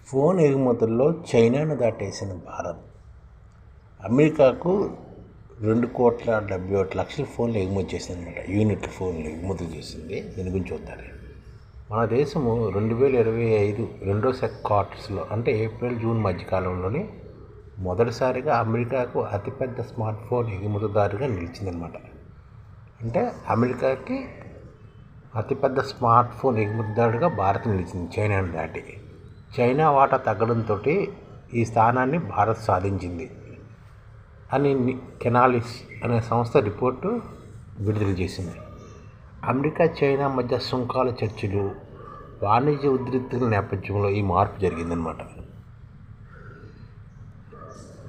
Phone ఎగుమతుల్లో చైనాను దాటేసిన భారత్ అమెరికాకు 2,71,00,000 ఫోన్లు ఎగుమతి చేసిందన్నమాట. యూనిట్ల ఫోన్లు ఎగుమతి చేసింది. దీని గురించి చూద్దాం. మన దేశము 2025 రెండో క్వార్టర్స్లో అంటే ఏప్రిల్ జూన్ మధ్యకాలంలోని మొదటిసారిగా అమెరికాకు అతిపెద్ద స్మార్ట్ ఫోన్ ఎగుమతిదారుగా నిలిచిందనమాట. అంటే అమెరికాకి అతిపెద్ద స్మార్ట్ ఫోన్ ఎగుమతిదారుగా భారత్ నిలిచింది చైనాను దాటి. చైనా వాటా తగ్గడంతో ఈ స్థానాన్ని భారత్ సాధించింది అని కెనాలిస్ అనే సంస్థ రిపోర్టు విడుదల చేసింది. అమెరికా చైనా మధ్య సుంకాల చర్చలు, వాణిజ్య ఉద్రిక్తతల నేపథ్యంలో ఈ మార్పు జరిగిందనమాట.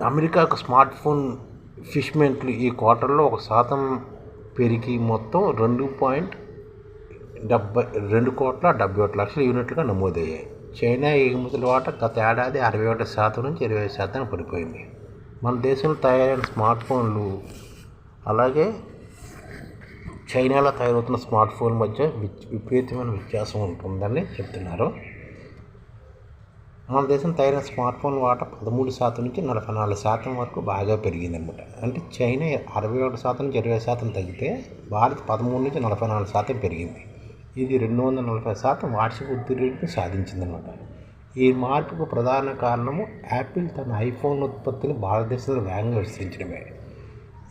అమెరికాకు స్మార్ట్ ఫోన్ షిప్మెంట్లు ఈ క్వార్టర్లో 1% పెరిగి మొత్తం 2,71,00,000 యూనిట్లుగా నమోదయ్యాయి. చైనా ఎగుమతుల వాటా గత ఏడాది 61% నుంచి 20% పడిపోయింది. మన దేశంలో తయారైన స్మార్ట్ ఫోన్లు అలాగే చైనాలో తయారవుతున్న స్మార్ట్ ఫోన్ మధ్య విపరీతమైన వ్యత్యాసం ఉంటుందని చెప్తున్నారు. మన దేశం తయారైన స్మార్ట్ ఫోన్ వాటా 13% నుంచి 44% వరకు బాగా పెరిగిందనమాట. అంటే చైనా 61% నుంచి 20% తగ్గితే భారత్ 13 నుంచి 44% పెరిగింది. ఇది 240% వార్షిక వృద్ధి రేటును సాధించిందనమాట. ఈ మార్పుకు ప్రధాన కారణము యాపిల్ తన ఐఫోన్ ఉత్పత్తిని భారతదేశంలో వేగంగా విస్తరించడమే.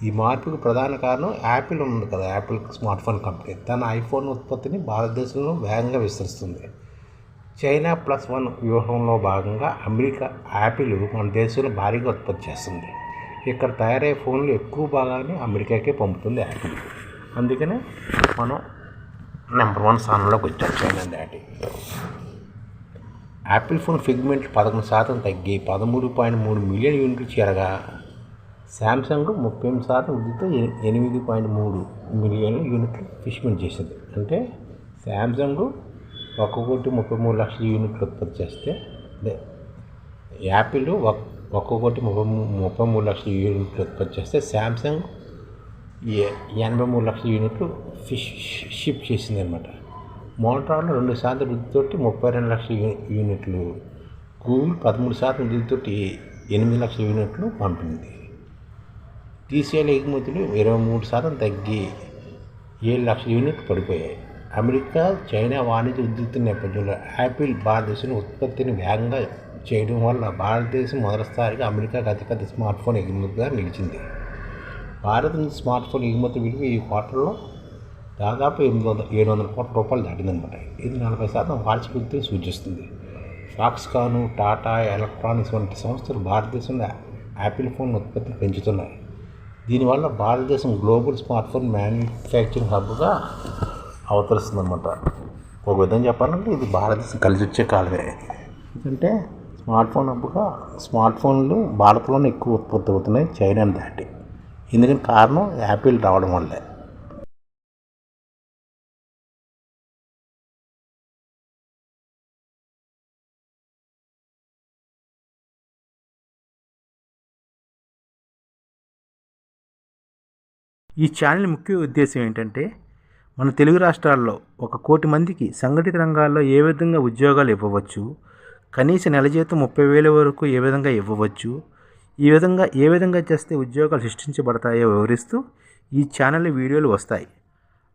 ఈ మార్పుకు ప్రధాన కారణం యాపిల్ ఉంది కదా, యాపిల్ స్మార్ట్ ఫోన్ కంపెనీ తన ఐఫోన్ ఉత్పత్తిని భారతదేశంలో వేగంగా విస్తరిస్తుంది. చైనా +1 వ్యూహంలో భాగంగా యాపిల్ మన దేశంలో భారీగా ఉత్పత్తి చేస్తుంది. ఇక్కడ తయారయ్యే ఫోన్లు ఎక్కువ భాగాన్ని అమెరికాకే పంపుతుంది యాపిల్. అందుకనే మనం నెంబర్ 1 స్థానంలోకి వచ్చాం చైనా దాటి. యాపిల్ ఫోన్ ఫిగ్మెంట్లు 11% తగ్గి 13.3 మిలియన్ యూనిట్లు చేరగా, శాంసంగ్ 38% వృద్ధితో 8.3 మిలియన్ల యూనిట్లు ఫిష్మెంట్ చేసింది. అంటే శాంసంగ్ 1,33,00,000 యూనిట్లు ఉత్పత్తి చేస్తే యాపిల్ 1,33,00,000 యూనిట్లు ఉత్పత్తి చేస్తే శాంసంగ్ 83,00,000 యూనిట్లు షిప్ చేసింది అనమాట. మోటరోలా 2% వృద్ధితో 32,00,000 యూనిట్లు, గూగుల్ 13% వృద్ధితో 8,00,000 యూనిట్లు పంపింది. TCL ఎగుమతులు 23% తగ్గి 7,00,000 యూనిట్లు పడిపోయాయి. అమెరికా చైనా వాణిజ్య ఉద్రిక్తత నేపథ్యంలో యాపిల్ భారతదేశంలో ఉత్పత్తిని వేగంగా చేయడం వల్ల భారతదేశం మొదటిసారిగా అమెరికాకు అతిపెద్ద స్మార్ట్ ఫోన్ ఎగుమతిగా నిలిచింది. భారత్ నుంచి స్మార్ట్ ఫోన్ ఎగుమతి విలువ ఈ క్వార్టర్లో దాదాపు 700 కోట్ల రూపాయలు దాటిందనమాట. ఇది 40% వార్షిక వృద్ధిని సూచిస్తుంది. ఫాక్స్కాన్, టాటా ఎలక్ట్రానిక్స్ వంటి సంస్థలు భారతదేశంలో యాపిల్ ఫోన్ ఉత్పత్తి పెంచుతున్నాయి. దీనివల్ల భారతదేశం గ్లోబల్ స్మార్ట్ ఫోన్ మ్యానుఫ్యాక్చరింగ్ హబ్గా అవతరిస్తుందన్నమాట. ఒక విధంగా చెప్పాలంటే ఇది భారతదేశం కలిసి వచ్చే కాలమే. ఎందుకంటే స్మార్ట్ ఫోన్లు భారత్లోనే ఎక్కువ ఉత్పత్తి అవుతున్నాయి చైనాని దాటి. ఎందుకంటే కారణం యాపిల్ రావడం వల్లే. ఈ ఛానల్ ముఖ్య ఉద్దేశం ఏంటంటే, మన తెలుగు రాష్ట్రాల్లో 1 కోటి మందికి సంఘటిత రంగాల్లో ఏ విధంగా ఉద్యోగాలు ఇవ్వవచ్చు, కనీస నెల జీతం 30,000 వరకు ఏ విధంగా ఇవ్వవచ్చు, ఏ విధంగా చేస్తే ఉద్యోగాలు సృష్టించబడతాయో వివరిస్తూ ఈ ఛానల్లో వీడియోలు వస్తాయి.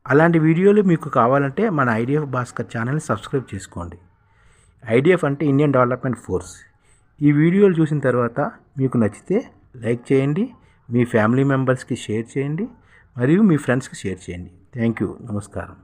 అలాంటి వీడియోలు మీకు కావాలంటే మన IDF భాస్కర్ ఛానల్ని సబ్స్క్రైబ్ చేసుకోండి. IDF అంటే ఇండియన్ డెవలప్మెంట్ ఫోర్స్. ఈ వీడియోలు చూసిన తర్వాత మీకు నచ్చితే లైక్ చేయండి, మీ ఫ్యామిలీ మెంబర్స్కి షేర్ చేయండి, మరియు మీ ఫ్రెండ్స్కి షేర్ చేయండి. Thank you. నమస్కారం.